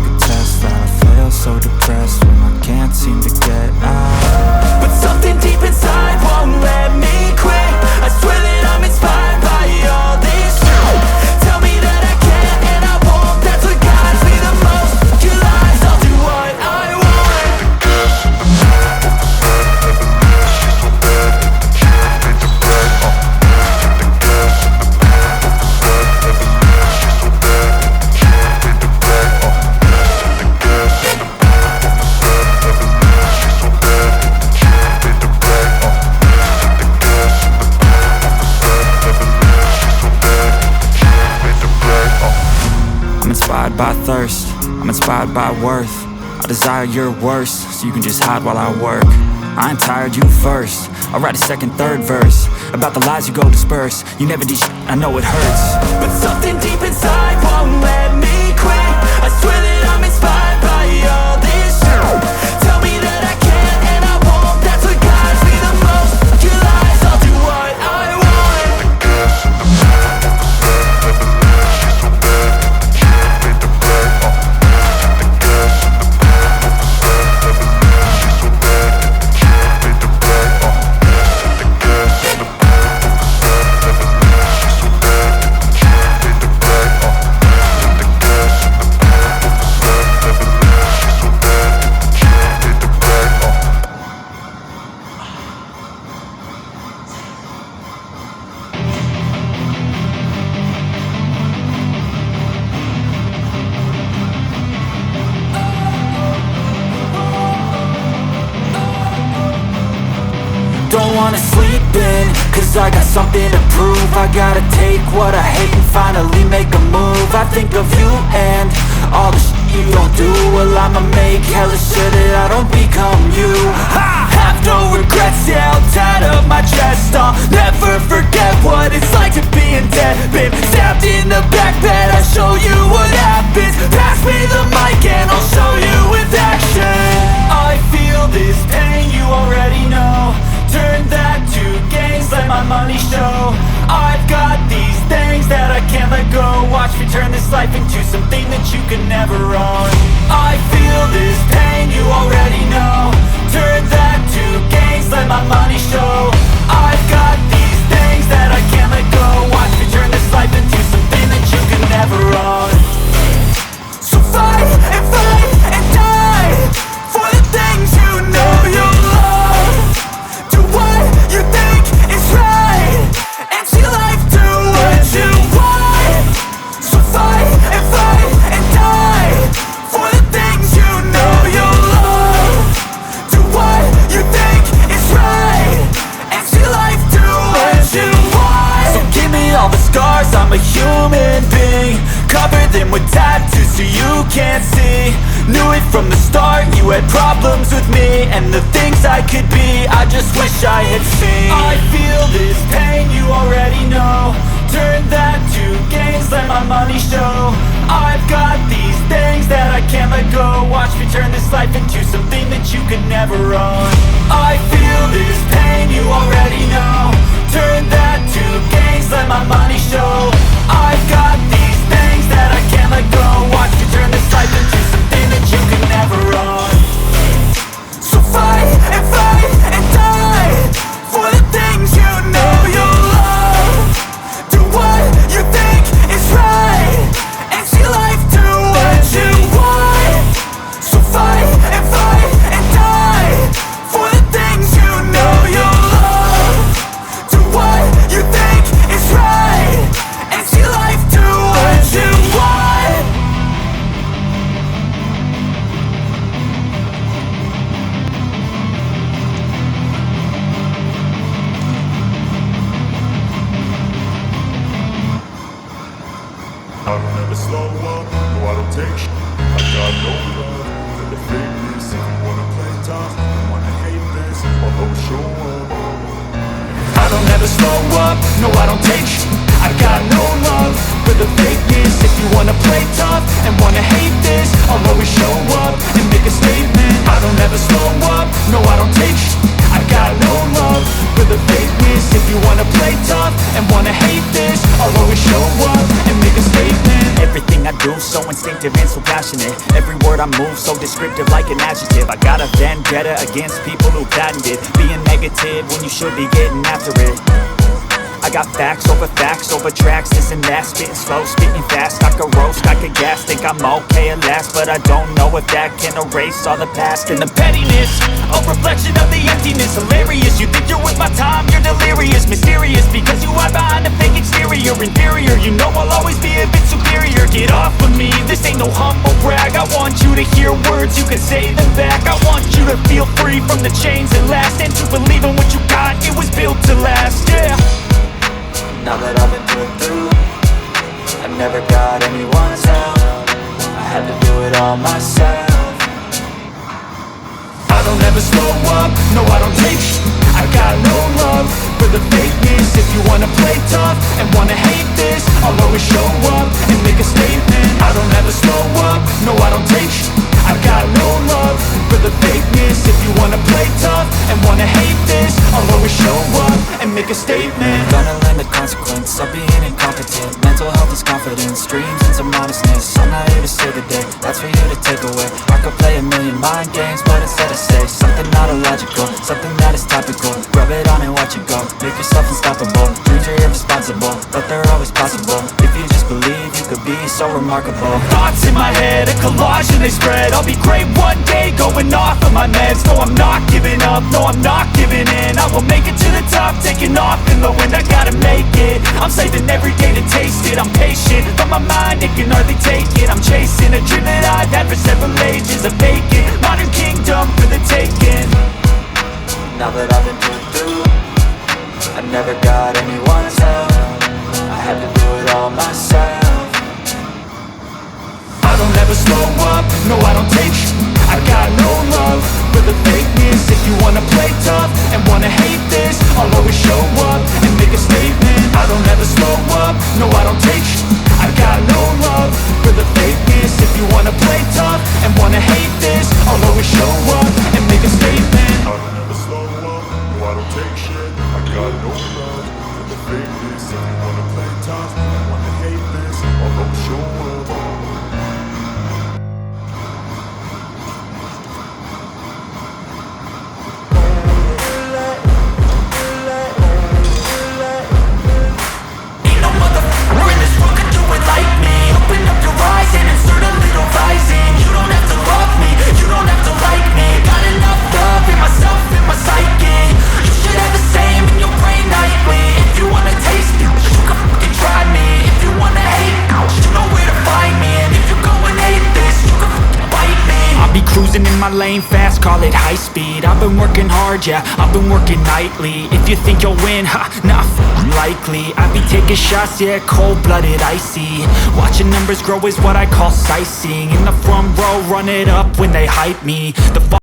could test that. I feel so depressed when I can't seem to get out. But something deep inside won't let me quit. I swear that I'm inspired by all this shit. Tell me that I can't and I won't. That's what guides me the most. Your lies, I'll do what I want. I'm inspired by thirst, I'm inspired by worth. I desire your worst, so you can just hide while I work. I ain't tired, you first. I'll write a second, third verse about the lies you go disperse. You never did shit, I know it hurts. But something deep inside won't let me quit. I swear that I'm inspired by all this shit. Tell me that I can't and I won't. That's what guides me the most. Your lies, I'll do what I want. Don't wanna sleep in, cause I got something to prove. I gotta take what I hate and finally make a move. I think of you and all the shit you don't do. Well, I'ma make hella sure that I don't become you. I have no regrets, yeah, I'll tie up my chest. I'll never forget what it's like to be in debt. Been stabbed in the back bed, I'll show you what happens. Pass me the mic and I'll show you with action. I feel this pain, you already know. Turn that to gains, let my money show. I've got these things that I can't let go. Watch me turn this life into something that you could never own. I feel this pain, you already know. Turn that to gains, let my money show. I've got these things that I can't let go. Watch me turn this life into something that you could never own. So fight and die for the things you know you love. Do what you think is right, and see life do what you want. So fight and die for the things you know you love. Do what you think is right, and see life do what you want. So give me all the scars, I'm a human being. Cover them with tattoos so you can't see. Knew it from the start, you had problems with me and the things I could be, I just wish I had seen. I feel this pain, you already know. Turn that to gains, let my money show. I've got these things that I can't let go. Watch me turn this life into something that you could never own. I feel this pain, you already know. Turn that to gains, let my money show. I've got these things that I can't let go. Watch me turn this life into something that you could never own. So fight and die for the things you know you love. Do what you think is right, and see life do what you want. So fight and die for the things you know you love. Do what you think is right, and see life do what you want. I don't ever slow up, no I don't take shit. I got no love for the fakeness. If you wanna play tough, you wanna hate this, I'll go show up. I don't ever slow up, no I don't take shit. I got no love for the fakeness. If you wanna play tough and wanna hate this, I'll always show up and make a statement. I don't ever slow up, no I don't take shit. I got no love for the fakeness. If you wanna play tough and wanna hate this, I'll always show up and make a statement. Everything I do so instinctive vindictive and so passionate. Every word I move so descriptive like an adjective. I got a vendetta against people who patented being negative when you should be getting after it. I got facts over tracks, this and that. Spitting slow, spitting fast, I could roast, I could gas. Think I'm okay at last, but I don't know if that can erase all the past. And the pettiness, a reflection of the emptiness. Hilarious, you think you're with my time, you're delirious. Mysterious, because you hide behind a fake exterior. Inferior, you know I'll always be a bit superior. Get off of me, this ain't no humble brag. I want you to hear words, you can say them back. I want you to feel free from the chains that last, and to believe in what you got, it was built to last, yeah. Now that I've been put through, I never got anyone's help. I had to do it all myself. I don't ever slow up, no I don't take sh**. I got no love for the fakeness. If you wanna play tough and wanna hate this, I'll always show up and make a statement. I don't ever slow up, no I don't take sh**. I got no love for the fakeness. If you wanna play tough and wanna hate this, I'll always show up and make a statement. Gonna learn the consequence of being incompetent. Mental health is confidence, dreams and some modestness. I'm not here to save the day, that's for you to take away. I could play a million mind games, but instead I say something not illogical, something that is topical. Rub it on and watch it go, make yourself unstoppable. Dreams are irresponsible, but they're always possible. If you just believe, you could be so remarkable. Thoughts in my head, a collage and they spread. I'll be great one day, going off of my meds. No, I'm not giving up, no, I'm not giving in. I will make it to the top, taking off in the wind. I gotta make it, I'm saving every day to taste it. I'm patient, but my mind, it can hardly take it. I'm chasing a dream that I've had for several ages. A vacant, modern kingdom for the taking. Now that I've been put through, I never got anyone's help. I had to do it all myself. I don't ever slow up, no I don't take sh**. I got no love for the fakeness. If you wanna play tough and wanna hate this, I'll always show up and make a statement. I don't ever slow up, no I don't take sh**. I got no love for the fakeness. If you wanna play tough and wanna hate this, I'll always show up and make a statement. I don't ever slow up, no I don't take shit. I got no love for the fakeness. If you wanna play tough and wanna hate this, I'll always show up. Ain't no motherfucker in this world could do it like me. Open up your eyes and insert a little rising. You don't have to love me, you don't have to like me. Got enough love in myself, in my psyche. You should have the same in your brain nightly. If you wanna taste me, you can fucking try me. If you wanna hate, you know where to find me. And if you go and hate this, you can fucking bite me. I'll be cruising in my lane fast, call it high speed. I've been working hard, yeah, I've been working nightly. If you think you'll win, ha, nah, unlikely. I be taking shots, yeah, cold-blooded, icy. Watching numbers grow is what I call sightseeing. In the front row, run it up when they hype me. The